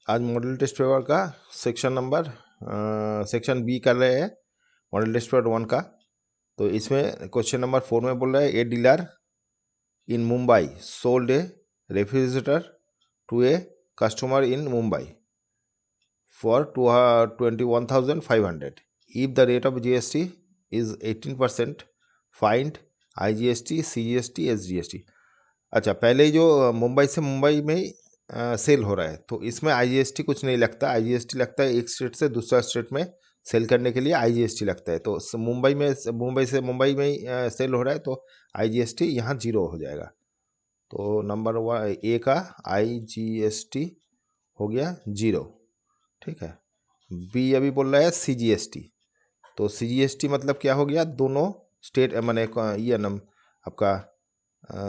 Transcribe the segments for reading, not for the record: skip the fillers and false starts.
आज model test paper का section B कर रहे हैं, मॉडल टेस्ट पेपर 1 का। तो इसमें क्वेश्चन नंबर 4 में बोल रहा है, a dealer in Mumbai sold a refrigerator to a customer in Mumbai for 21,500. If the rate of GST is 18%, find IGST, CGST, SGST. अच्छा, पहले जो मुंबई से मुंबई में सेल हो रहा है, तो इसमें IGST कुछ नहीं लगता। IGST लगता है एक स्टेट से दूसरा स्टेट में सेल करने के लिए IGST लगता है। तो मुंबई से मुंबई में ही सेल हो रहा है, तो IGST यहाँ 0 हो जाएगा। तो नंबर 1 ए का IGST हो गया 0। ठीक है। बी अभी बोल रहा है CGST। तो CGST मतलब क्या हो गया, दोनों स्टेट मैंने ये नम आपका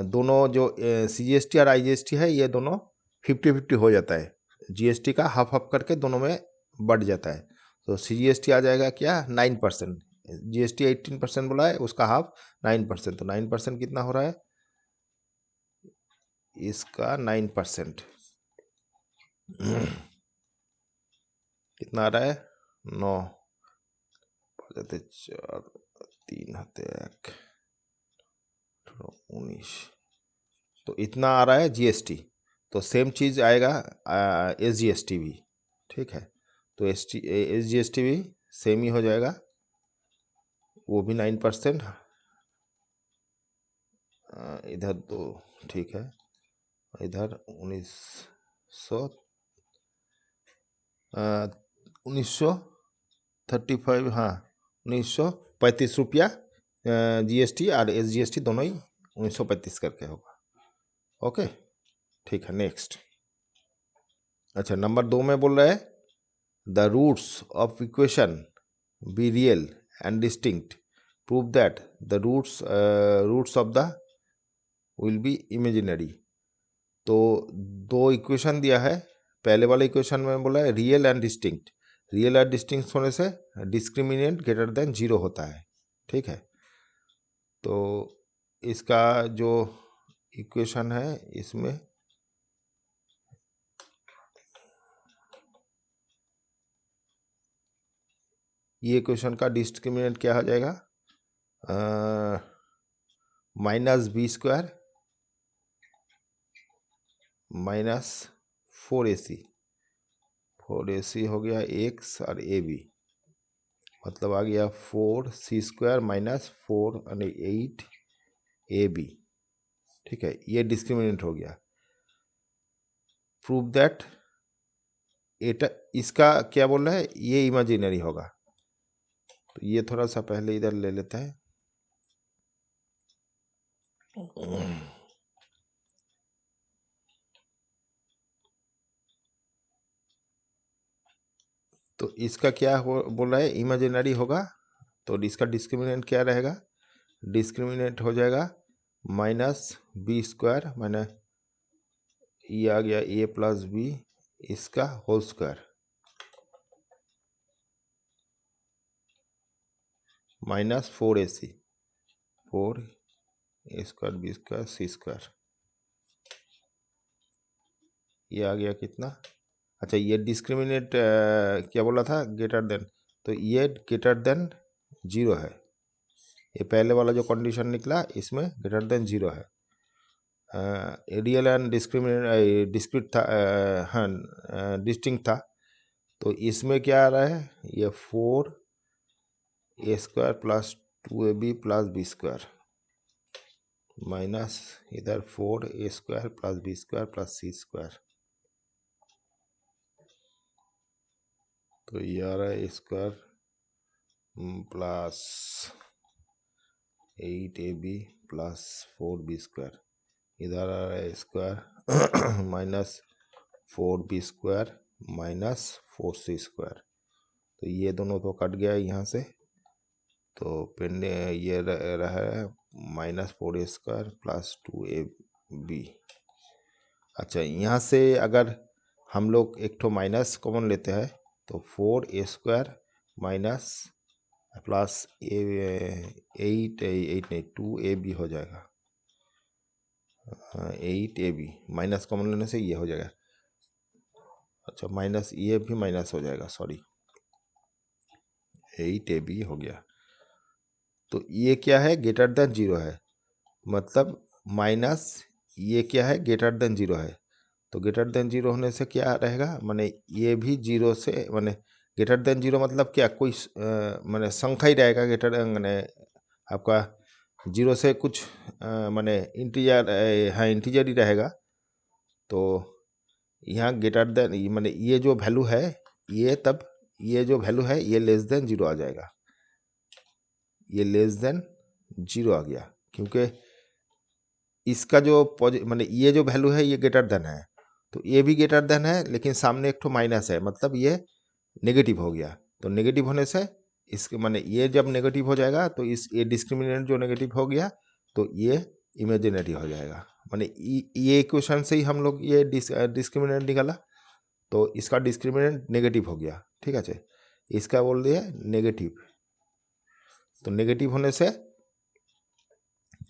दोनों जो CGST और IGST है, ये दोनों 50-50 हो जाता है। GST का हाफ हाफ करके दोनों में बढ़ जाता है। तो CGST आ जाएगा क्या, 9%। GST 18% बोला है, उसका हाफ 9%। तो 9% कितना हो रहा है इसका, 9% कितना आ रहा है, 9 4 3 1 19। तो इतना आ रहा है GST। तो सेम चीज़ आएगा SGST भी। ठीक है। तो SGST भी सेम ही हो जाएगा, वो भी 9%। इधर तो ठीक है, इधर 1935, हाँ 1935 रुपया GST और SGST दोनों ही 1935 करके होगा। ओके, ठीक है। नेक्स्ट, अच्छा नंबर 2 में बोल रहा है, the roots of equation be real and distinct, prove that the roots of the will be imaginary. तो दो इक्वेशन दिया है। पहले वाले इक्वेशन में बोला है रियल एंड डिस्टिंक्ट। रियल और डिस्टिंक्ट होने से डिस्क्रिमिनेंट ग्रेटर देन 0 होता है। ठीक है। तो इसका जो इक्वेशन है, इसमें ये इक्वेशन का डिस्क्रिमिनेंट क्या हो जाएगा, -b² -4ac। 4ac हो गया x और ab, मतलब आ गया 4c² -4 और 8ab। ठीक है, ये डिस्क्रिमिनेंट हो गया। प्रूव दैट एटा, इसका क्या बोल रहा है, ये इमेजिनरी होगा। तो ये थोड़ा सा पहले इधर ले लेते हैं। तो इसका क्या बोल रहा है, इमेजिनरी होगा। तो इसका डिस्क्रिमिनेंट क्या रहेगा, डिस्क्रिमिनेंट हो जाएगा -b² माइनस ये आ गया a + b, इसका whole square -4ac, 4a² b² c²। ये आ गया कितना, अच्छा ये डिस्क्रिमिनेट क्या बोला था, ग्रेटर देन। तो ये ग्रेटर देन 0 है। ये पहले वाला जो कंडीशन निकला, इसमें ग्रेटर देन 0 है। रियल एंड डिस्क्रीट था, हाँ डिस्टिंक्ट था। तो इसमें क्या आ रहा है, ये 4a² + 2ab + b² माइनस इधर 4a² + b² + c²। तो ये आ रहा है स्क्वायर प्लस 8ab + 4b²। इधर आ रहा है स्क्वायर -4b² -4c²। तो ये दोनों तो कट गया यहाँ से। तो पेंड ये रहा है -4a² + 2ab। अच्छा, यहाँ से अगर हम लोग एक ठो माइनस कॉमन लेते हैं, तो 4a² माइनस प्लस 8 नहीं 2ab हो जाएगा। 8ab माइनस कॉमन लेने से ये हो जाएगा। अच्छा माइनस, ये भी माइनस हो जाएगा, सॉरी, 8ab हो गया। तो ये क्या है, ग्रेटर देन जीरो है, मतलब माइनस ये क्या है, ग्रेटर देन जीरो है। तो ग्रेटर देन जीरो होने से क्या रहेगा, माने ये भी जीरो से, माने ग्रेटर देन जीरो मतलब क्या, कोई माने संख्या ही रहेगा, ग्रेटर माने आपका जीरो से कुछ माने इंटीजर, हाँ इंटीजर ही रहेगा। तो यहाँ ग्रेटर देन माने ये जो वैल्यू है, ये तब ये जो वैल्यू है ये लेस देन जीरो आ जाएगा, ये लेस देन जीरो आ गया, क्योंकि इसका जो माने ये जो वैल्यू है ये ग्रेटर देन है, तो ये भी ग्रेटर देन है, लेकिन सामने एक तो माइनस है, मतलब ये नेगेटिव हो गया। तो नेगेटिव होने से इसके माने ये जब नेगेटिव हो जाएगा तो इस ये डिस्क्रिमिनेंट जो नेगेटिव हो गया तो ये इमेजिनरी हो जाएगा। माने ये इक्वेशन से ही हम लोग ये डिस्क्रिमिनेंट निकाला, तो इसका डिस्क्रिमिनेंट नेगेटिव हो गया, ठीक है। इसका बोल दिया नेगेटिव, तो नेगेटिव होने से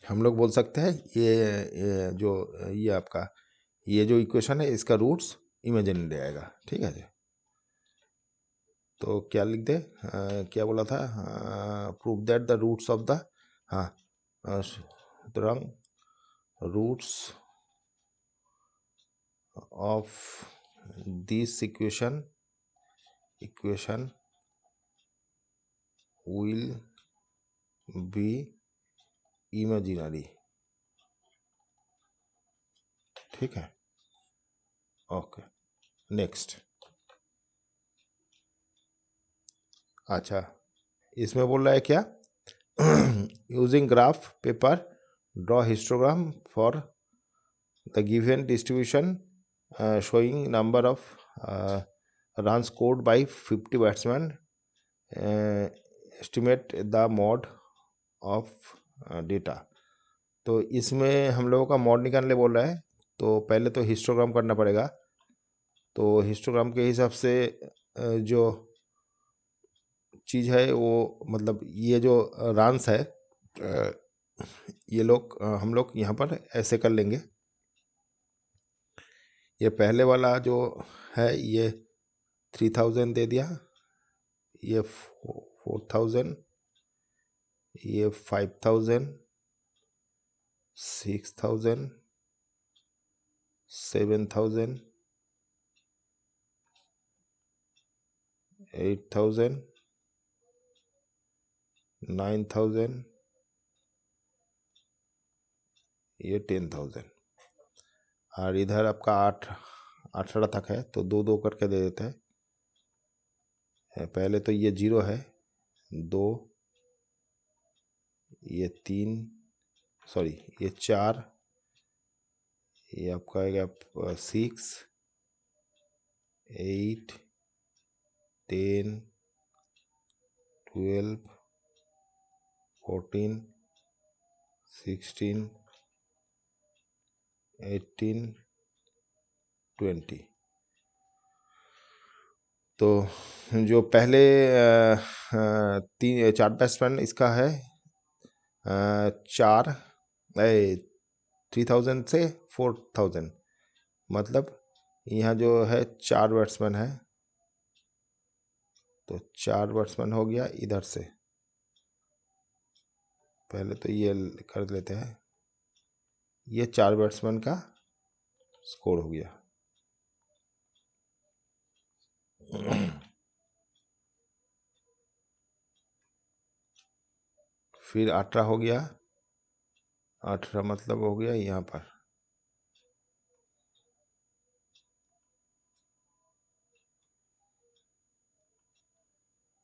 हम लोग बोल सकते हैं ये जो ये आपका ये जो इक्वेशन है इसका रूट्स इमेजिनरी आएगा, ठीक है जी। तो क्या लिख दे, क्या बोला था, prove that the roots of the, हाँ सुतराং roots of this equation will be imaginary, ठीक है। Okay, next. अच्छा, इसमें बोल रहा है क्या, using graph paper draw histogram for the given distribution showing number of runs scored by 50 batsmen, estimate the mod of data। तो इसमें हम लोगों का मॉड निकालने बोल रहा है, तो पहले तो हिस्टोग्राम करना पड़ेगा। तो हिस्टोग्राम के हिसाब से जो चीज़ है वो, मतलब ये जो रन्स है, ये लोग हम लोग यहाँ पर ऐसे कर लेंगे। ये पहले वाला जो है ये 3000 दे दिया, ये 4000, ये 5000, 6000, 7000, 8000, 9000, ये 10000, और इधर आपका 18 तक है, तो दो दो करके दे देते हैं। पहले तो ये 0 है, 2, ये 3, सॉरी ये 4, ये आपका आएगा 6, 8, 10, 12, 14, 16, 18, 20। तो जो पहले तीन चार बैट्समैन इसका है, 4 3000 से 4000, मतलब यहाँ जो है 4 बैट्समैन है, तो 4 बैट्समैन हो गया इधर से। पहले तो ये कर लेते हैं, ये 4 बैट्समैन का स्कोर हो गया। फिर 18 हो गया, 18 मतलब हो गया यहाँ पर,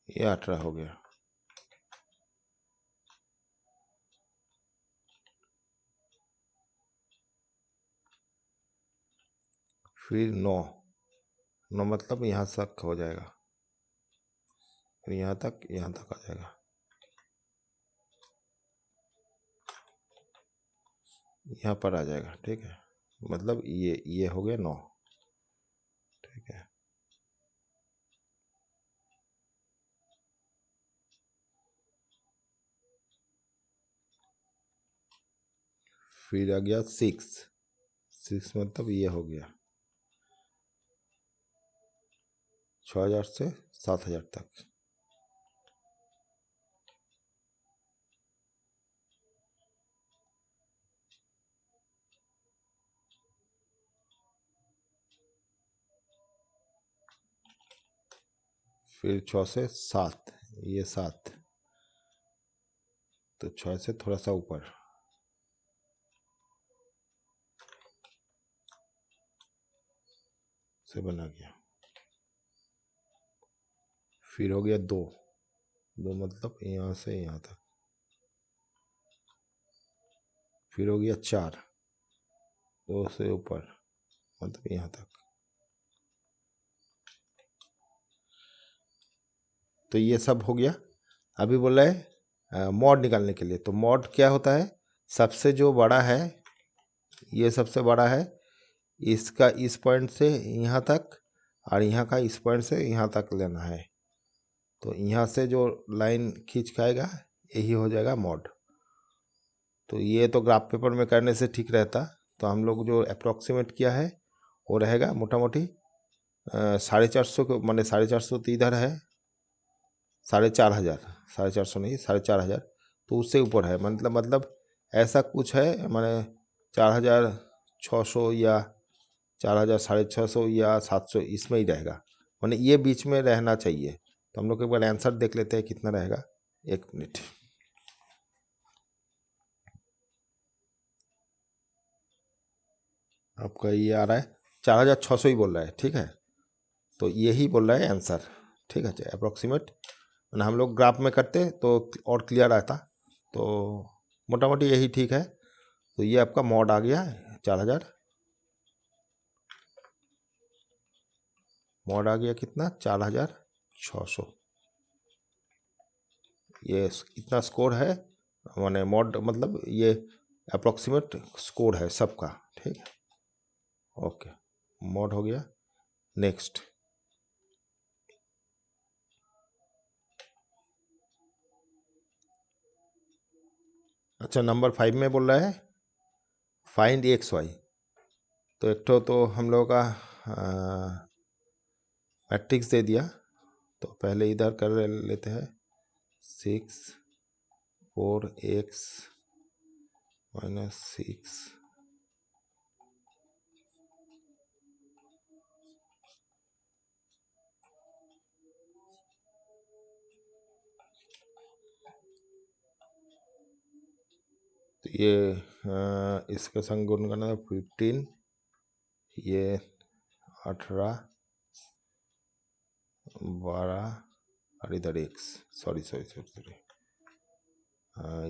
ये 18 हो गया। फिर 9 मतलब यहाँ तक हो जाएगा, फिर यहाँ तक आ जाएगा, यहाँ पर आ जाएगा, ठीक है। मतलब ये हो गया 9, ठीक है। फिर आ गया 6 मतलब ये हो गया, 6,000 से 7,000 तक। फिर 6 से 7, ये 7, तो 6 से थोड़ा सा ऊपर, से बना गया। फिर हो गया 2, 2 मतलब यहाँ से यहाँ तक। फिर हो गया 4, 2 से ऊपर मतलब यहाँ तक। तो ये सब हो गया। अभी बोला है मॉड निकालने के लिए। तो मॉड क्या होता है, सबसे जो बड़ा है, ये सबसे बड़ा है, इसका इस पॉइंट से यहाँ तक और यहाँ का इस पॉइंट से यहाँ तक लेना है। तो यहाँ से जो लाइन खींच के आएगा यही हो जाएगा मॉड। तो ये तो ग्राफ पेपर में करने से ठीक रहता। तो हम लोग जो अप्रोक्सीमेट किया है वो रहेगा मोटा मोटी 450 को, माने 450 तो इधर है, 4,500, 450 नहीं 4,500, तो उससे ऊपर है। मतलब ऐसा कुछ है, माने 4,600 या 4,000, 650 या 700, इसमें ही रहेगा, माने ये बीच में रहना चाहिए। तो हम लोग एक बार आंसर देख लेते हैं कितना रहेगा। 1 मिनट। आपका ये आ रहा है 4,600 ही बोल रहा है, ठीक है। तो यही बोल रहा है आंसर, ठीक है। अप्रोक्सीमेट हम लोग ग्राफ में करते तो और क्लियर आता। तो मोटा मोटी यही ठीक है। तो ये आपका मॉड आ गया 4,000। मॉड आ गया कितना, 4,600। ये इतना स्कोर है, माने मॉड मतलब ये अप्रोक्सीमेट स्कोर है सबका, ठीक है। ओके, मॉड हो गया। नेक्स्ट, अच्छा नंबर 5 में बोल रहा है फाइंड एक्स वाई। तो एक तो हम लोगों का मैट्रिक्स दे दिया। तो पहले इधर कर लेते हैं 6 4x - 6 तो ये इसके संग गुण करना 15, ये 18 12 और इधर x, sorry sorry sorry sorry,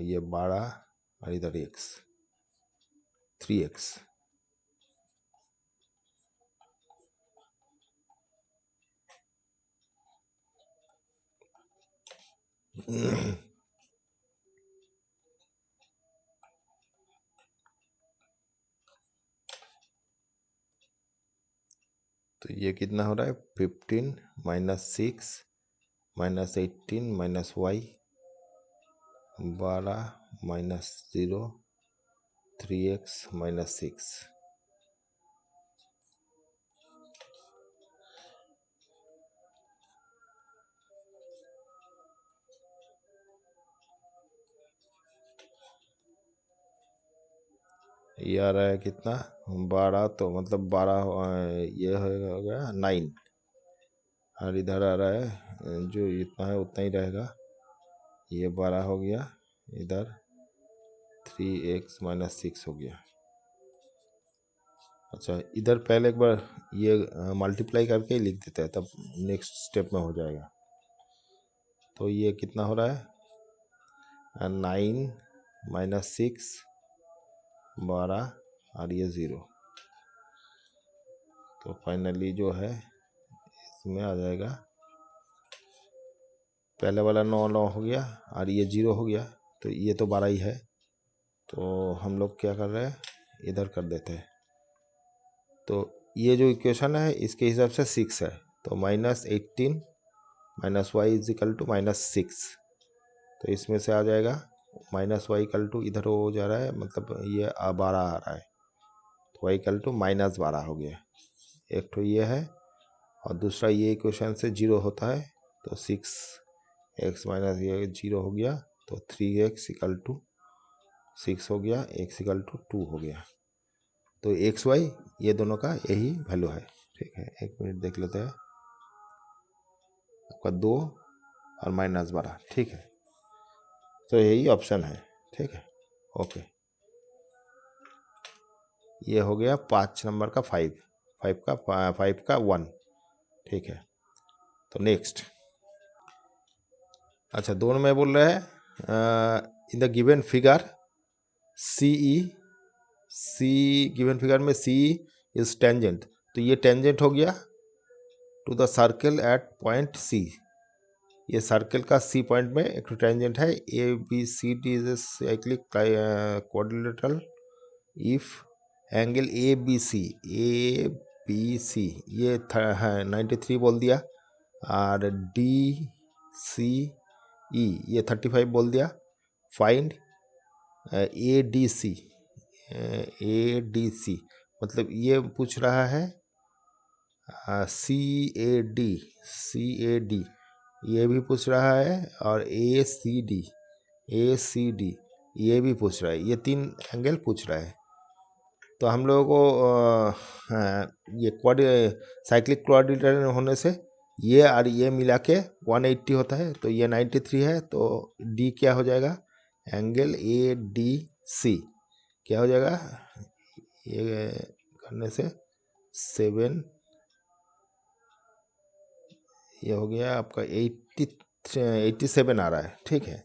ये 12 और इधर x 3x। तो ये कितना हो रहा है, 15 - 6 - 18 - y 12 - 0 3x - 6। ये आ रहा है कितना, 12, तो मतलब 12 ये हो गया 9। और इधर आ रहा है जो इतना है उतना ही रहेगा, ये 12 हो गया, इधर 3x - 6 हो गया। अच्छा इधर पहले एक बार ये मल्टीप्लाई करके ही लिख देते हैं, तब नेक्स्ट स्टेप में हो जाएगा। तो ये कितना हो रहा है, 9 - 6 12 और ये 0। तो फाइनली जो है इसमें आ जाएगा, पहले वाला 9 9 हो गया और ये 0 हो गया, तो ये तो 12 ही है। तो हम लोग क्या कर रहे हैं, इधर कर देते हैं। तो ये जो इक्वेशन है इसके हिसाब से 6 है, तो -18 - y = -6। तो इसमें से आ जाएगा -y इधर हो जा रहा है, मतलब ये 12 आ रहा है, तो y = -12 हो गया। एक तो ये है, और दूसरा ये इक्वेशन से 0 होता है, तो 6x माइनस ये 0 हो गया, तो 3x इक्वल टू 6 हो गया, x इक्वल टू 2 हो गया। तो xy ये दोनों का यही वैल्यू है। ठीक है, 1 मिनट देख लेते हैं। आपका 2 और -12। ठीक है, तो यही ऑप्शन है। ठीक है, ओके। ये हो गया 5 नंबर का 5 का 1। ठीक है, तो नेक्स्ट। अच्छा, दोनों में बोल रहे हैं in the given figure given figure में सी इज टेंजेंट। तो ये टेंजेंट हो गया to the circle at point C. ये सर्कल का सी पॉइंट में एक टेंजेंट है। A B C D is cyclic quadrilateral if angle A B C ये है 93 बोल दिया, और डी सी ई ये 35 बोल दिया। फाइंड ए डी सी मतलब ये पूछ रहा है सी ए डी ये भी पूछ रहा है, और ए सी डी ये भी पूछ रहा है। ये 3 एंगल पूछ रहा है। तो हम लोगों को ये साइक्लिक क्वाड्रिलेटरल होने से ये और ये मिला के 180 होता है, तो ये 93 है। तो डी क्या हो जाएगा, एंगल ए डी सी क्या हो जाएगा, ये करने से 7, ये हो गया आपका 87 आ रहा है। ठीक है,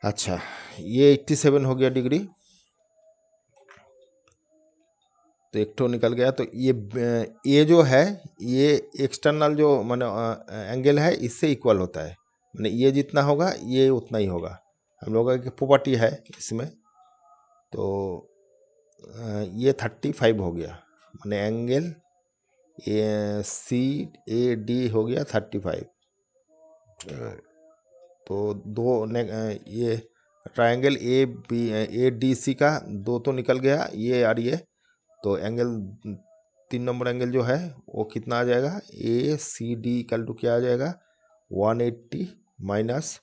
अच्छा ये 87 हो गया डिग्री, तो एक ठो निकल गया। तो ये जो है ये एक्सटर्नल जो माने एंगल है इससे इक्वल होता है, माने ये जितना होगा ये उतना ही होगा। हम लोगों की प्रॉपर्टी है इसमें। तो ये 35 हो गया, माने एंगल सी ए डी हो गया 35। तो ये ट्रायंगल ए डी सी का 2 तो निकल गया, ये और ये। तो एंगल 3 नंबर एंगल जो है वो कितना आ जाएगा, ए सी डी इक्वल टू क्या आ जाएगा, 180 माइनस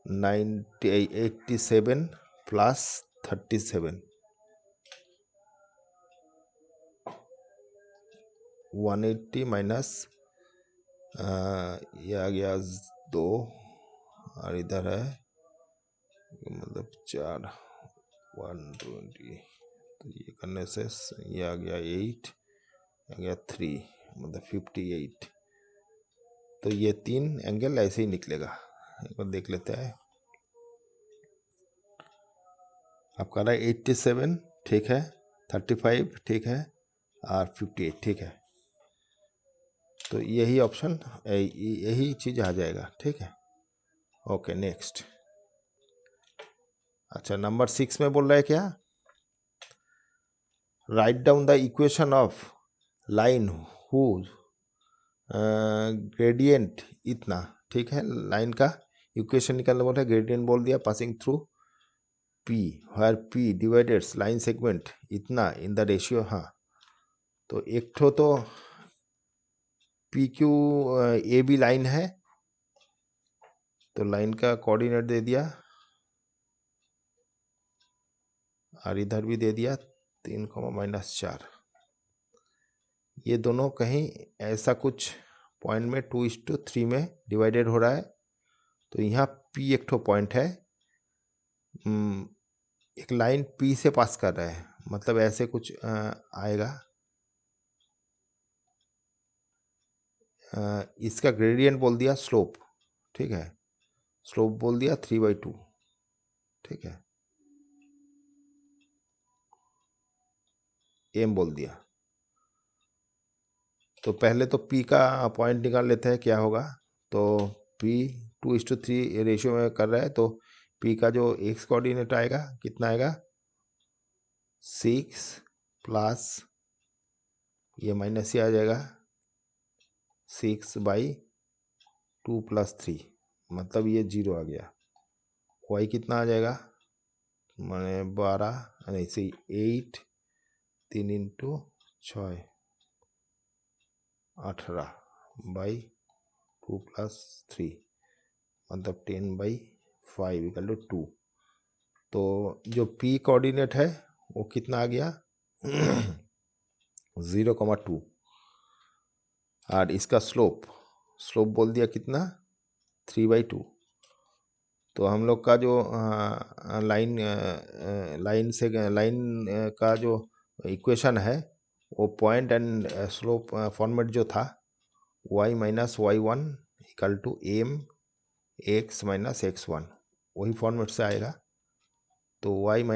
87 प्लस 37। 180 माइनस ये आ गया 2, और इधर है मतलब 4, 120। तो ये करने से ये आ गया 8, आ गया 3, मतलब 58। तो ये 3 एंगल ऐसे ही निकलेगा। एक बार देख लेते हैं। आपका रहा 87 ठीक है, 35 ठीक है, और 58 ठीक है। तो यही ऑप्शन यही चीज़ आ जाएगा। ठीक है, ओके नेक्स्ट। अच्छा, नंबर 6 में बोल रहा है क्या, write down the equation of line whose gradient इतना। ठीक है, लाइन का इक्वेशन निकालना बोल रहा है, ग्रेडियंट बोल दिया, passing through P where P divides line segment इतना इन द रेशियो। हाँ, तो एक ठो तो P Q A B line है, तो लाइन का कोऑर्डिनेट दे दिया, और इधर भी दे दिया 3, -4। ये दोनों कहीं ऐसा कुछ पॉइंट में 2:3 में डिवाइडेड हो रहा है। तो यहाँ पी एक ठो पॉइंट है, एक लाइन पी से पास कर रहा है, मतलब ऐसे कुछ आएगा। इसका ग्रेडियंट बोल दिया स्लोप। ठीक है, स्लोप बोल दिया 3/2। ठीक है, एम बोल दिया। तो पहले तो पी का पॉइंट निकाल लेते हैं क्या होगा। तो पी 2:3 रेशियो में कर रहा है, तो पी का जो एक्स कोऑर्डिनेट आएगा कितना आएगा, 6 प्लस ये माइनस ही आ जाएगा 6/2 + 3, मतलब ये 0 आ गया। वाई कितना आ जाएगा, मैंने 12 नहीं सही 8, 3 × 6 18/2+3 मतलब 10/5 = 2। तो जो P कोऑर्डिनेट है वो कितना आ गया 0,2। और इसका स्लोप बोल दिया कितना 3/2। तो हम लोग का जो लाइन का जो इक्वेशन है वो पॉइंट एंड स्लोप फॉर्मेट जो था y - y1 = mx - x1 वही फॉर्मेट से आएगा। तो y -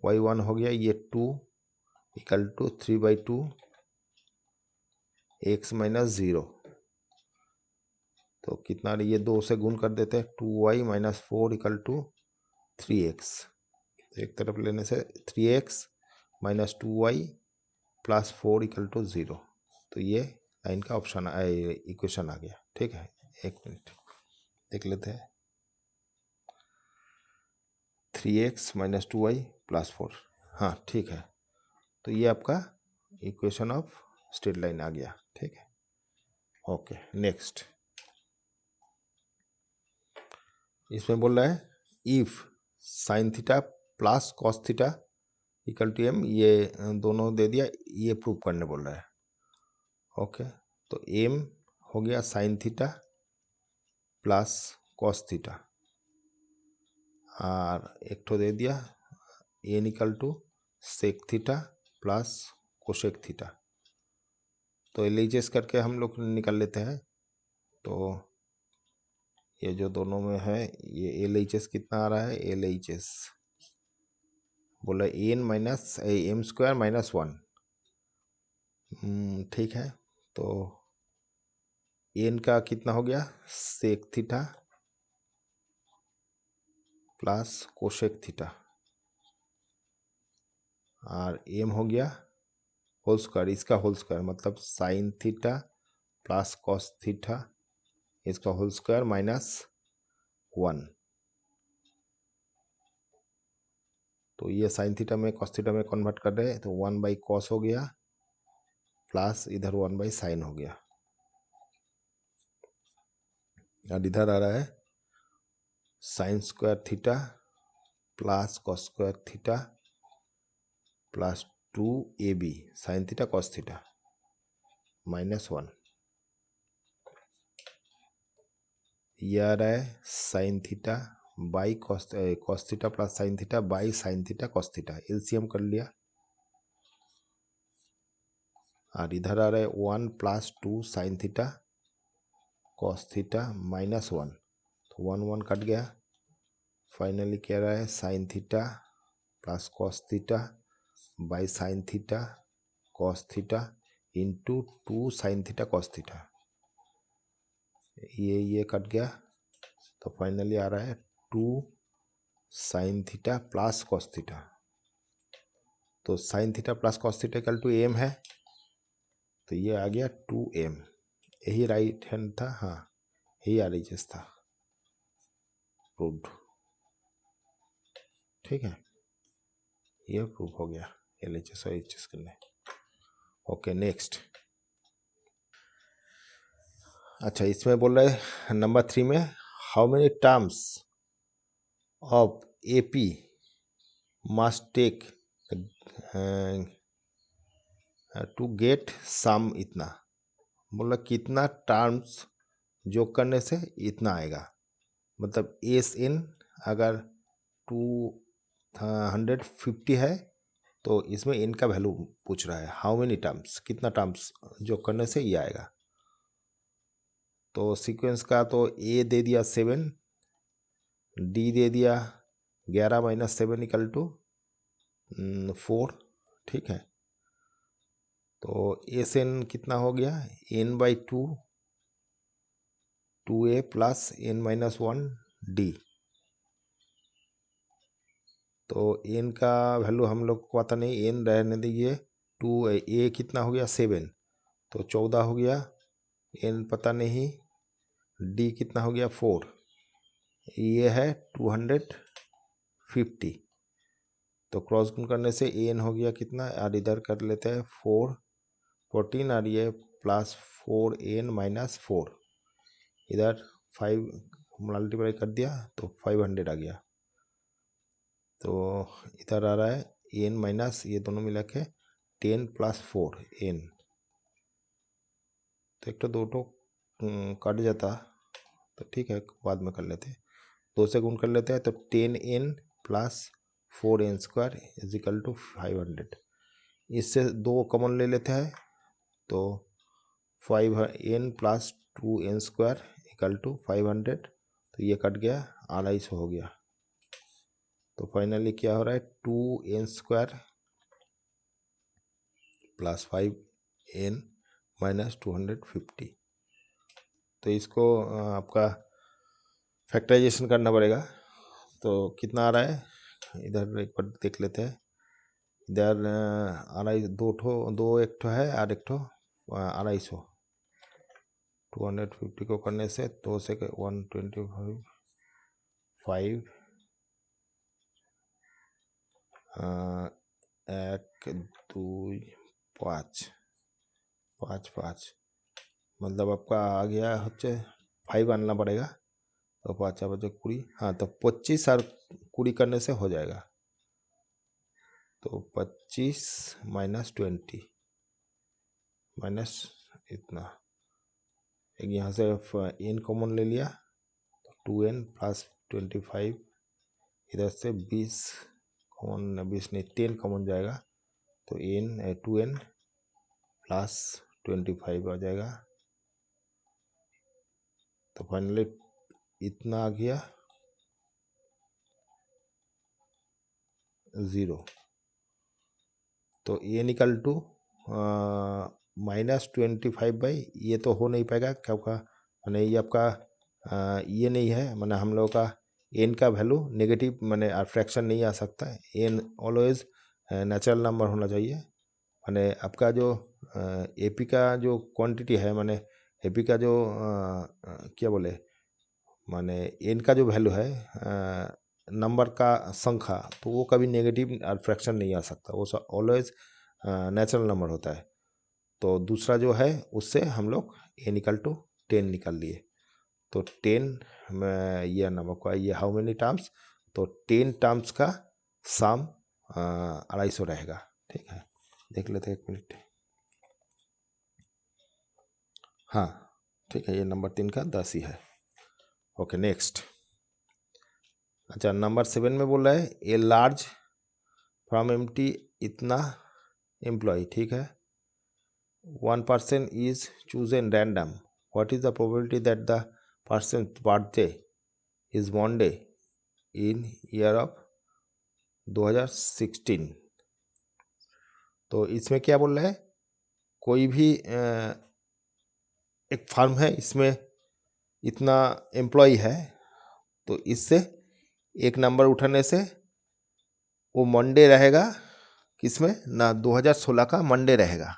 y1 हो गया ये 2 = 3/2 x - 0। तो कितना ये 2 से गुण कर देते हैं 2y - 4 = 3x। एक तरफ लेने से 3x - 2y + 4 = 0। तो ये लाइन का ऑप्शन इक्वेशन आ गया। ठीक है, एक मिनट देख लेते हैं। 3x - 2y + 4, हाँ ठीक है। तो ये आपका इक्वेशन ऑफ स्ट्रेट लाइन आ गया। ठीक है, ओके नेक्स्ट। इसमें बोल रहा है if sin theta plus cos theta = m, ये दोनों दे दिया, ये प्रूव करने बोल रहा है। ओके, तो m हो गया sin theta plus cos theta और एक ठो दे दिया n = sec theta plus cosec theta. तो LHS करके हम लोग निकाल लेते हैं। तो ये जो दोनों में है ये LHS कितना आ रहा है, LHS बोला n - m² - 1। ठीक है, तो n का कितना हो गया sec theta plus cosec theta और m हो गया होल स्क्वायर, इसका होल स्क्वायर मतलब sine theta plus cos theta इसका होल स्क्वायर -1। तो ये साइन थीटा में कॉस थीटा में कन्वर्ट कर रहे हैं, तो 1/cos हो गया प्लस इधर 1/sin हो गया। और इधर आ रहा है sine square theta plus cos square theta plus 2ab sign theta cos theta -1। ये आ रहा है sine theta by cos theta plus sine theta by sine theta cos theta, LCM कर लिया। और इधर आ रहा है 1 + 2 साइन थीटा कॉस थीटा -1, तो 1 1 कट गया। फाइनली क्या रहा है sine theta plus cos theta by sine theta cos theta into 2 sine theta cos theta, ये कट गया। तो फाइनली आ रहा है 2 sine theta plus cos theta. तो sine theta plus cos theta = m है, तो ये आ गया 2m। यही राइट हैंड था, हाँ यही RHS था, प्रूव्ड। ठीक है, ये प्रूव हो गया LHS और HS करने। Okay next. अच्छा, इसमें बोल रहे हैं नंबर 3 में how many terms of AP must take to get sum इतना। बोला कितना टर्म्स जोड़ करने से इतना आएगा। मतलब SN अगर 250 है तो इसमें n का वैल्यू पूछ रहा है, हाउ मेनी टर्म्स, कितना टर्म्स जो करने से ये आएगा। तो सीक्वेंस का तो A दे दिया 7, D दे दिया 11 - 7 = 4। ठीक है, तो SN कितना हो गया n/2 2A + n - 1 D। तो n का वैल्यू हम लोग को पता नहीं, n रहने दीजिए। 2A कितना हो गया 7, तो 14 हो गया। n पता नहीं, D कितना हो गया 4, ये है 250। तो क्रॉस गुण करने से n हो गया कितना, और इधर कर लेते हैं 4 14 और ये प्लस 4n माइनस 4, इधर 5 मल्टीप्लाई कर दिया तो 500 आ गया। तो इधर आ रहा है n माइनस ये दोनों मिला के 10 प्लस 4n, तो एक तो दो तो कट जाता, तो ठीक है बाद में कर लेते हैं, 2 से गुण कर लेते हैं, तो 10n plus 4n square is equal to 500। इससे 2 कॉमन ले लेते हैं, तो 5n plus 2n square equal to 500, तो ये कट गया, 250 हो गया। तो फाइनली क्या हो रहा है 2n square plus 5n minus 250। तो इसको आपका फैक्टराइजेशन करना पड़ेगा, तो कितना आ रहा है इधर एक बार देख लेते हैं। इधर आ रहा है दो एक ठो है और एक ठो 250। 250 को करने से 2 से 125 5 1 2 5 5 5, मतलब आपका आ गया হচ্ছে 5 आनना पड़ेगा, तो 5 बजे 20, हाँ तो 25 और 20 करने से हो जाएगा। तो 25 माइनस 20 माइनस इतना, एक यहाँ से n कॉमन ले लिया, तो 2n प्लस 25, इधर से 20 कॉमन, 20 नहीं 10 कॉमन जाएगा, तो n 2n प्लस 25 आ जाएगा। तो फाइनली इतना आ गया 0। तो ये निकल टू -25 बाई, ये तो हो नहीं पाएगा क्योंकि मैंने ये आपका ये नहीं है, मैंने हम लोगों का n का वैल्यू नेगेटिव मैंने फ्रैक्शन नहीं आ सकता है, n ऑलवेज नेचुरल नंबर होना चाहिए। मैंने आपका जो एपी का जो क्वांटिटी है, मैंने एपी का जो क्या बोले, माने n का जो वैल्यू है नंबर का संख्या, तो वो कभी नेगेटिव फ्रैक्शन नहीं आ सकता, वो ऑलवेज नेचुरल नंबर होता है। तो दूसरा जो है उससे हम लोग n इक्वल टू 10 निकाल लिए, तो 10 में ये नंबर का ये हाउ मेनी टर्म्स, तो 10 टर्म्स का सम 250 रहेगा। ठीक है, देख लेते हैं 1 मिनट। हाँ ठीक है, ये नंबर 3 का 10 ही है। Okay next. अच्छा नंबर 7 में बोल रहा है ए लार्ज फ्रॉम एम्प्टी इतना एम्प्लॉय, ठीक है, 1 person is chosen random, what is the probability that the person's birthday is Monday in year of 2016। तो इसमें क्या बोल रहा है, कोई भी एक फर्म है, इसमें इतना एम्प्लॉय है, तो इससे एक नंबर उठाने से वो मंडे रहेगा, किसमें ना 2016 का मंडे रहेगा।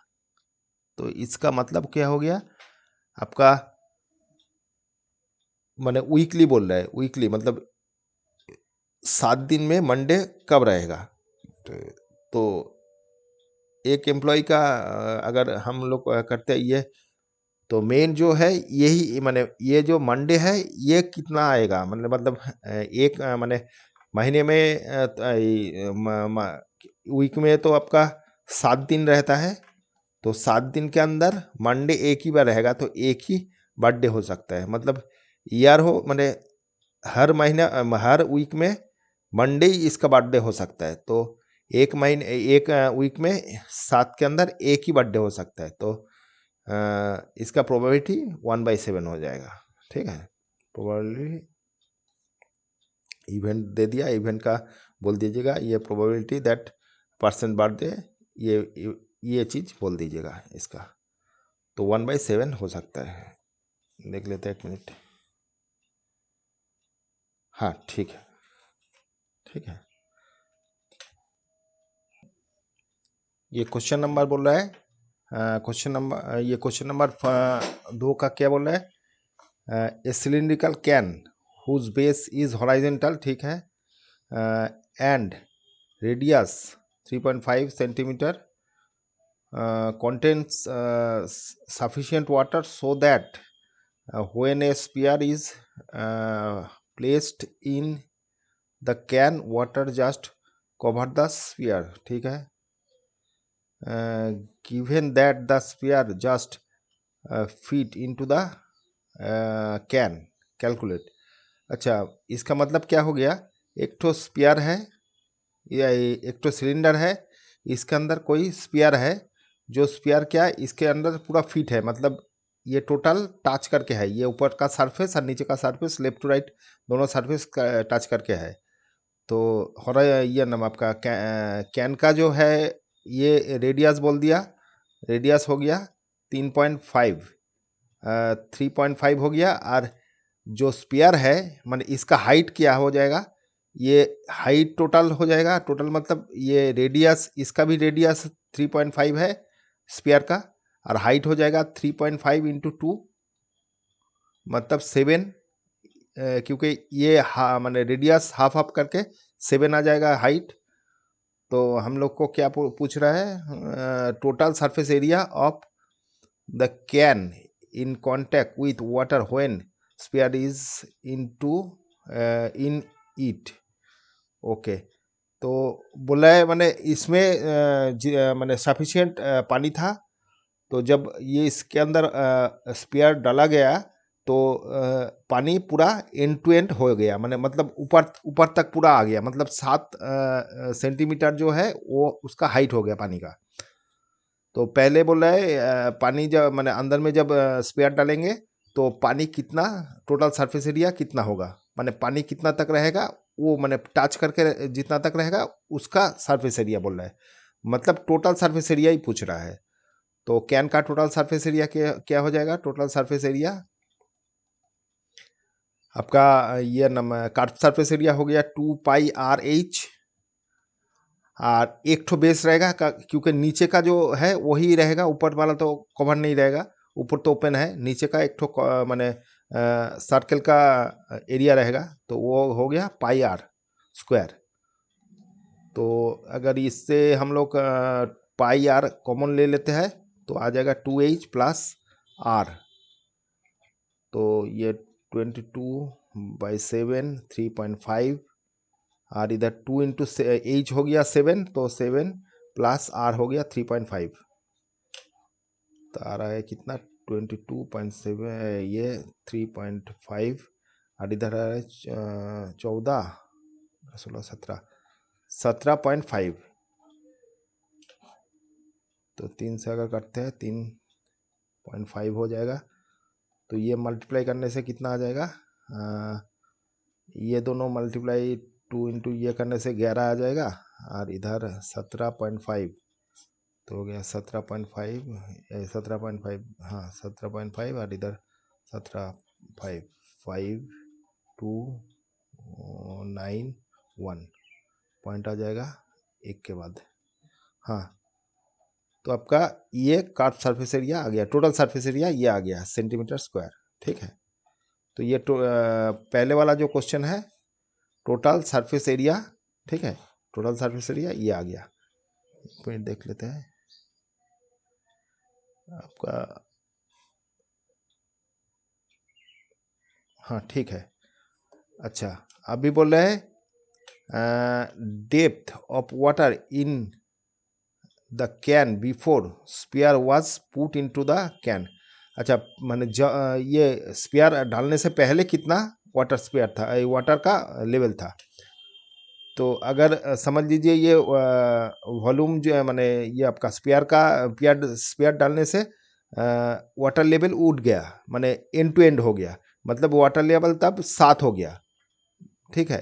तो इसका मतलब क्या हो गया आपका, माने वीकली बोल रहा है, वीकली मतलब 7 दिन में मंडे कब रहेगा। तो एक एम्प्लॉय का अगर हम लोग करते हैं ये, तो मेन जो है यही, माने ये जो मंडे है ये कितना आएगा, मतलब एक माने महीने में वीक में तो आपका 7 दिन रहता है, तो 7 दिन के अंदर मंडे एक ही बार रहेगा, तो एक ही बर्थडे हो सकता है, मतलब ईयर हो, माने हर महीना हर वीक में मंडे ही इसका बर्थडे हो सकता है। तो एक वीक में 7 के अंदर एक ही बर्थडे हो सकता है, तो इसका प्रोबेबिलिटी 1/7 हो जाएगा। ठीक है, प्रोबेबिलिटी इवेंट दे दिया, इवेंट का बोल दीजिएगा ये प्रोबेबिलिटी दैट पर्सन बर्थडे, ये चीज़ बोल दीजिएगा इसका, तो 1/7 हो सकता है। देख लेते हैं 1 मिनट। हाँ ठीक है, ठीक है, ये क्वेश्चन नंबर बोल रहा है, क्वेश्चन नंबर, ये क्वेश्चन नंबर 2 का क्या बोल रहा है, a cylindrical can whose base is horizontal, ठीक है, and radius 3.5 centimetre contains sufficient water so that when a sphere is placed in the can, water just cover the sphere. ठीक है. Given that the sphere just fit into the can, calculate. अच्छा, इसका मतलब क्या हो गया? एक ठो स्पीयर है या एक ठो सिलेंडर है, इसके अंदर कोई स्पीयर है, जो स्पीयर क्या है, इसके अंदर पूरा फिट है, मतलब ये टोटल टच करके है, ये ऊपर का सरफेस और नीचे का सरफेस, लेफ्ट टू राइट दोनों सरफेस टच करके है. तो हो रहा है ये नाम आपका कैन का जो है, ये रेडियस बोल दिया, रेडियस हो गया 3.5, 3.5 हो गया. और जो स्पीयर है माने इसका हाइट क्या हो जाएगा, ये हाइट टोटल हो जाएगा. टोटल मतलब ये रेडियस, इसका भी रेडियस 3.5 है स्पीयर का, और हाइट हो जाएगा 3.5 इंटू 2 मतलब 7, क्योंकि ये माने रेडियस हाफ हाफ करके 7 आ जाएगा हाइट. तो हम लोग को क्या पूछ रहा है? Total surface area of the can in contact with water when sphere is in it. Okay, तो बोला है माने इसमें माने सफिशिएंट पानी था. तो जब ये इसके अंदर स्पीयर डाला गया तो पानी पूरा एंड टू एंड हो गया, माने मतलब ऊपर तक पूरा आ गया, मतलब 7 सेंटीमीटर जो है वो उसका हाइट हो गया पानी का. तो पहले बोल रहा है पानी जब माने अंदर में जब स्पीयर डालेंगे तो पानी कितना, टोटल सरफेस एरिया कितना होगा, माने पानी कितना तक रहेगा, वो माने टच करके जितना तक रहेगा उसका सरफेस एरिया बोल रहा है, मतलब टोटल सरफेस एरिया ही पूछ रहा है. तो कैन का टोटल सरफेस एरिया क्या हो जाएगा? टोटल सरफेस एरिया आपका ये कर्व सरफेस एरिया हो गया 2πr/h, और एक ठो बेस रहेगा क्योंकि नीचे का जो है वही रहेगा, ऊपर वाला तो कवर नहीं रहेगा, ऊपर तो ओपन है, नीचे का एक ठो माने सर्कल का एरिया रहेगा, तो वो हो गया πr². तो अगर इससे हम लोग πr कॉमन ले लेते हैं तो आ जाएगा 2h प्लस r. तो ये 22/7 3.5, और इधर 2 इंटू h हो गया 7, तो 7 प्लस r हो गया 3.5. तो आ रहा है कितना? 22.7, ये 3.5, और इधर आ रहा है 14 16 17.5. तो 3 से अगर करते हैं 3.5 हो जाएगा. तो ये मल्टीप्लाई करने से कितना आ जाएगा? ये दोनों मल्टीप्लाई 2 इंटू ये करने से 11 आ जाएगा, और इधर 17.5, तो हो गया 17.5, 17.5, हाँ 17.5, और इधर 17.5, 5 2 9 1 पॉइंट आ जाएगा एक के बाद. हाँ, तो आपका ये कर्व सरफेस एरिया आ गया, टोटल सरफेस एरिया ये आ गया सेंटीमीटर स्क्वायर. ठीक है, तो ये पहले वाला जो क्वेश्चन है टोटल सरफेस एरिया, ठीक है, टोटल सरफेस एरिया ये आ गया. एक मिनट देख लेते हैं आपका. हाँ ठीक है. अच्छा, अभी बोल रहे हैं depth of water in the can before sphere was put into the can. अच्छा, माने ये स्पीयर डालने से पहले कितना वाटर स्पीयर था, वाटर का लेवल था. तो अगर समझ लीजिए ये वॉल्यूम जो है, माने ये आपका स्पीयर डालने से वाटर लेवल उठ गया, माने एंड टू एंड हो गया, मतलब वाटर लेवल तब 7 हो गया. ठीक है,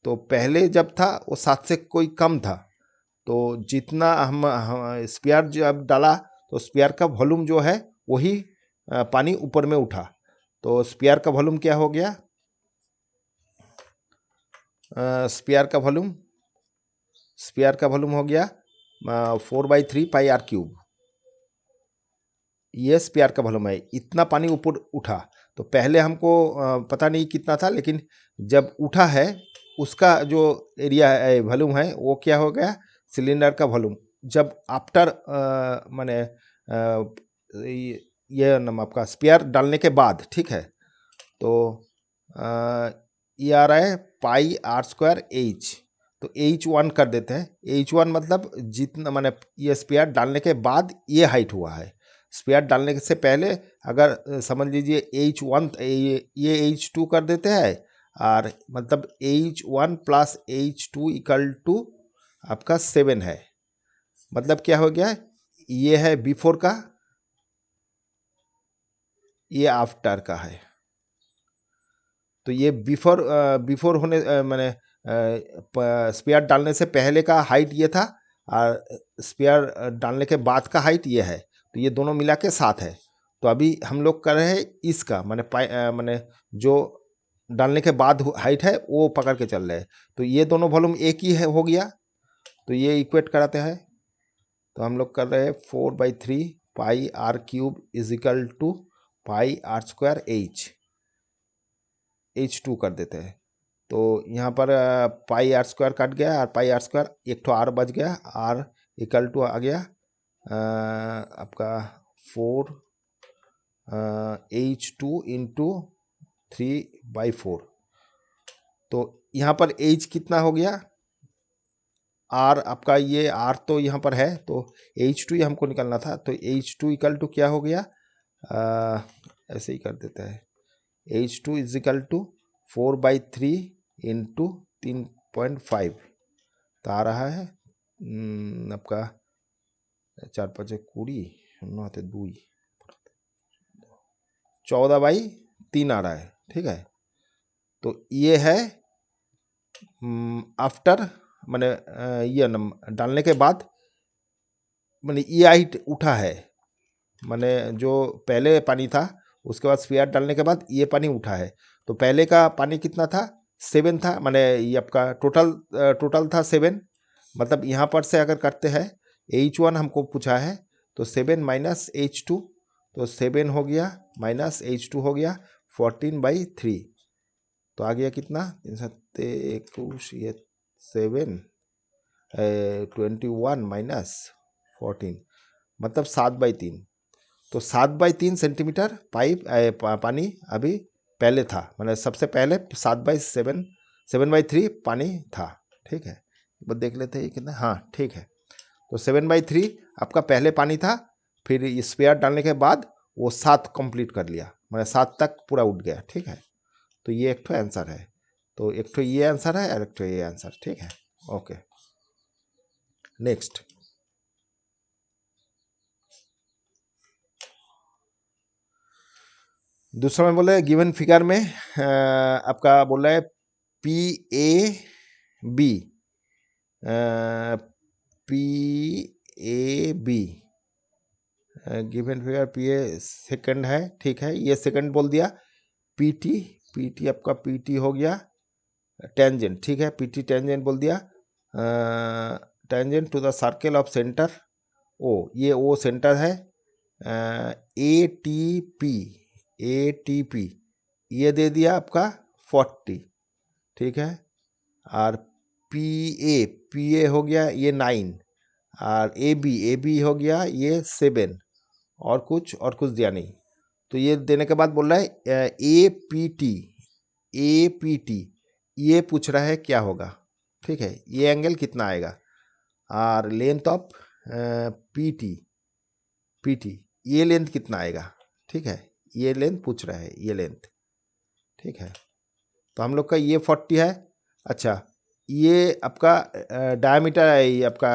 तो पहले जब था वो 7 से कोई कम था. तो जितना हम स्पीयर जब डाला तो स्पीयर का वॉल्यूम जो है वही पानी ऊपर में उठा. तो स्पीयर का वॉल्यूम क्या हो गया? स्पीयर का वॉल्यूम हो गया 4/3πr³. ये स्पीयर का वॉल्यूम है, इतना पानी ऊपर उठा. तो पहले हमको पता नहीं कितना था, लेकिन जब उठा है उसका जो एरिया है, वॉल्यूम है, वो क्या हो गया? सिलेंडर का वॉल्यूम जब आफ्टर माने ये नाम आपका स्पेयर डालने के बाद, ठीक है, तो ये आ रहा है पाई आर स्क्वायर एच, तो H1 कर देते हैं। H1 मतलब जितना माने ये स्पेयर डालने के बाद ये हाइट हुआ है, स्पेयर डालने से पहले अगर समझ लीजिए H1 ये H2 कर देते हैं, और मतलब H1 plus H2 equal to आपका 7 है। मतलब क्या हो गया, ये है बिफोर का, ये आफ्टर का है। तो ये बिफोर होने मैंने स्पेयर डालने से पहले का हाइट ये था, और स्पेयर डालने के बाद का हाइट ये है, तो ये दोनों मिला के 7 है। तो अभी हम लोग कर रहे हैं इसका माने जो डालने के बाद हाइट है वो पकड़ के चल रहे हैं। तो ये दोनों वॉल्यूम एक ही है, हो गया, तो ये इक्वेट कराते हैं। तो हम लोग कर रहे हैं 4/3 pi r cube is equal to pi r square H2 कर देते हैं। तो यहाँ पर पाई आर स्क्वायर कट गया, और पाई आर स्क्वायर एक तो आर बच गया, आर इक्वल टू आ गया आपका 4 H2 इंटू 3/4। तो यहाँ पर H कितना हो गया, आर आपका, ये आर तो यहाँ पर है, तो H2 ही हमको निकालना था। तो H2 इक्वल टू क्या हो गया, ऐसे ही कर देता है, H2 is equal to 4/3 into 3.5, तो आ रहा है आपका 4×5 9 2 14/3 आ रहा है, ठीक है। तो ये है आफ्टर मैंने ये डालने के बाद मैंने ये हाइट उठा है, मैंने जो पहले पानी था उसके बाद स्पेयर डालने के बाद ये पानी उठा है। तो पहले का पानी कितना था, 7 था, मैंने ये आपका टोटल था 7। मतलब यहाँ पर से अगर करते हैं, H1 हमको पूछा है, तो 7 माइनस H2, तो 7 हो गया माइनस H2 हो गया 14/3। तो आ गया कितना, 3 ये 7 21 माइनस 14, मतलब 7/3। तो 7/3 सेंटीमीटर पानी अभी पहले था, मतलब सबसे पहले 7/3 पानी था, ठीक है। बस देख लेते हैं कितना, हाँ ठीक है। तो 7/3 आपका पहले पानी था, फिर स्पेयर डालने के बाद वो 7 कंप्लीट कर लिया, मतलब 7 तक पूरा उठ गया, ठीक है। तो ये एक तो आंसर है, तो एक तो ये आंसर है और एक तो ये आंसर, ठीक है। Okay, next. दूसरा में बोला है गिवन फिगर में आपका बोला है PAB, PAB given figure, PA second है, ठीक है, ये सेकंड बोल दिया। PT आपका PT हो गया टेंजेंट, ठीक है, PT टेंजेंट बोल दिया। Tangent to the circle of centre O, ये O सेंटर है। ATP ये दे दिया आपका 40, ठीक है। और PA हो गया ये 9, और AB हो गया ये 7, और कुछ दिया नहीं। तो ये देने के बाद बोल रहा है APT ये पूछ रहा है क्या होगा, ठीक है, ये एंगल कितना आएगा। और लेंथ ऑफ PT ये लेंथ कितना आएगा, ठीक है, ये लेंथ पूछ रहा है, ये लेंथ, ठीक है। तो हम लोग का ये 40 है। अच्छा, ये आपका डायमीटर है, ये आपका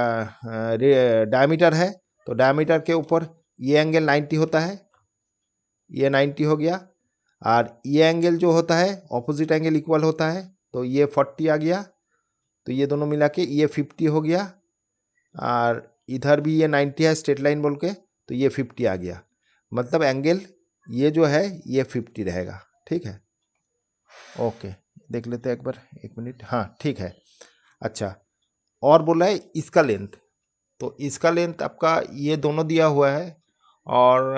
डायमीटर है, तो डायमीटर के ऊपर ये एंगल 90 होता है, ये 90 हो गया। और ये एंगल जो होता है ऑपोजिट एंगल इक्वल होता है, तो ये 40 आ गया। तो ये दोनों मिला के ये 50 हो गया, और इधर भी ये 90 है स्ट्रेट लाइन बोल के, तो ये 50 आ गया। मतलब एंगल ये जो है ये 50 रहेगा, ठीक है। ओके, देख लेते हैं एक बार, 1 मिनट, हाँ ठीक है। अच्छा, और बोला है इसका लेंथ, तो इसका लेंथ आपका ये दोनों दिया हुआ है, और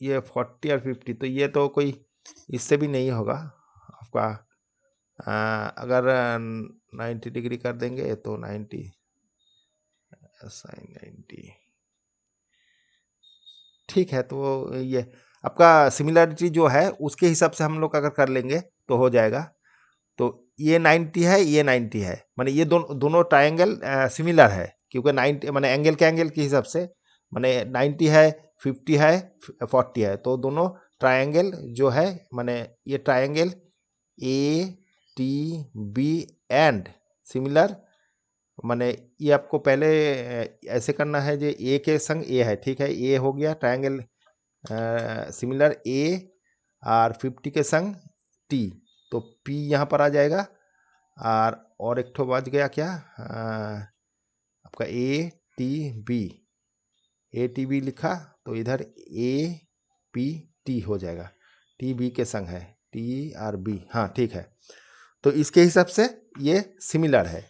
ये 40 और 50, तो ये तो कोई इससे भी नहीं होगा आपका। अगर 90 डिग्री कर देंगे तो 90 sin90, ठीक है। तो ये आपका सिमिलरिटी जो है उसके हिसाब से हम लोग अगर कर लेंगे तो हो जाएगा। तो ये 90 है, ये 90 है, माने ये दोनों ट्रायंगल सिमिलर है, क्योंकि 90 माने एंगल के हिसाब से, माने 90 है, 50 है, 40 है, तो दोनों ट्रायंगल जो है, माने ये triangle A T B and similar, माने ये आपको पहले ऐसे करना है, जो ए के संग ए है, ठीक है, ए हो गया ट्रायंगल सिमिलर ए, और 50 के संग टी, तो पी यहाँ पर आ जाएगा। और एक ठो बच गया क्या, आपका ए टी बी लिखा, तो इधर ए पी टी हो जाएगा, टी बी के संग है, टी आर बी, हाँ ठीक है। तो इसके हिसाब से ये सिमिलर है,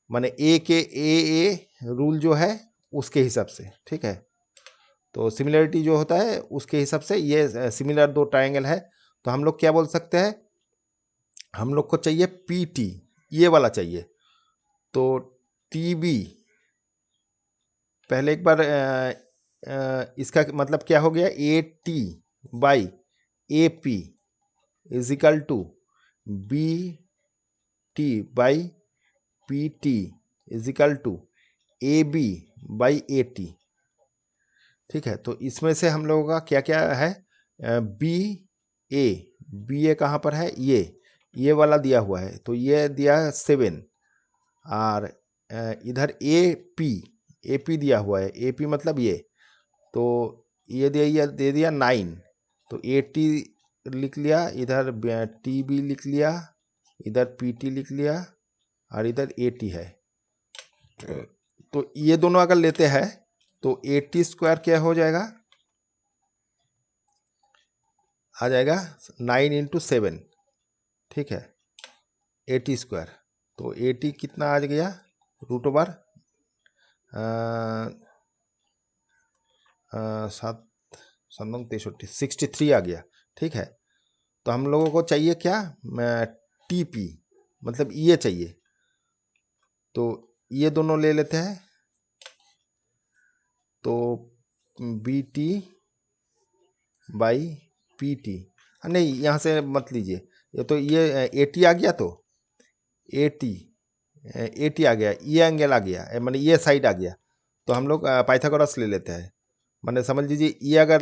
माने ए के ए रूल जो है उसके हिसाब से, ठीक है। तो सिमिलरिटी जो होता है उसके हिसाब से ये सिमिलर दो ट्रायंगल है, तो हम लोग क्या बोल सकते हैं, हम लोग को चाहिए पी टी, ये वाला चाहिए। तो टी बी, पहले एक बार इसका मतलब क्या हो गया, A T by A P is equal to B T by P T is equal to A B by A T, ठीक है। तो इसमें से हम लोगों का क्या क्या है, बी ए कहाँ पर है, ये वाला दिया हुआ है, तो ये दिया है 7, और इधर ए पी दिया हुआ है, ए पी मतलब ये, तो ये दे दिया 9, तो ए टी लिख लिया, इधर टी बी लिख लिया, इधर पी टी लिख लिया, और इधर ए टी है। तो ये दोनों अगर लेते हैं तो 80 स्क्वायर क्या हो जाएगा, आ जाएगा 9 इंटू 7, ठीक है, 80 स्क्वायर। तो 80 कितना आ गया, रूट ओवर 63 आ गया, ठीक है। तो हम लोगों को चाहिए क्या, टी पी, मतलब ये चाहिए, तो ये दोनों ले लेते हैं, तो B T by P T, नहीं यहाँ से मत लीजिए, ये तो ये ए टी आ गया, तो ए टी आ गया, ये एंगल आ गया, माने ये साइड आ गया, तो हम लोग पाइथागोरस ले लेते हैं, माने समझ लीजिए ये अगर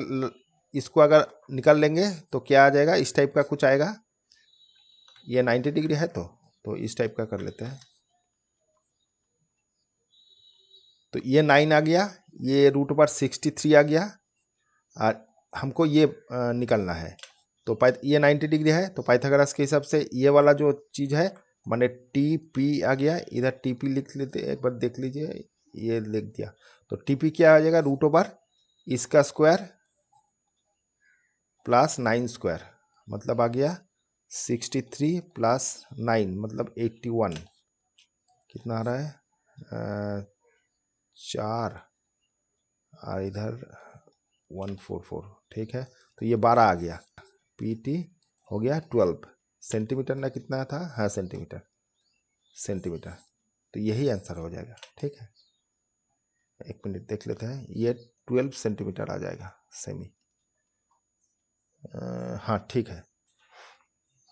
इसको अगर निकाल लेंगे तो क्या आ जाएगा, इस टाइप का कुछ आएगा, ये 90 डिग्री है, तो इस टाइप का कर लेते हैं। तो ये 9 आ गया, ये रूट ओवर 63 आ गया, और हमको ये निकालना है, तो ये 90 डिग्री है, तो पाइथागोरस के हिसाब से ये वाला जो चीज़ है, माने टी पी आ गया, इधर टी पी लिख लेते, एक बार देख लीजिए, ये लिख दिया, तो टी पी क्या आ जाएगा, रूट ओवर इसका स्क्वायर प्लस 9 स्क्वायर, मतलब आ गया 63 प्लस 9 मतलब 81, कितना आ रहा है 4, और इधर 144, ठीक है। तो ये 12 आ गया, पी टी हो गया 12 सेंटीमीटर ना, कितना था, हाँ सेंटीमीटर, तो यही आंसर हो जाएगा, ठीक है। एक मिनट देख लेते हैं, ये 12 सेंटीमीटर आ जाएगा सेमी, हाँ ठीक है।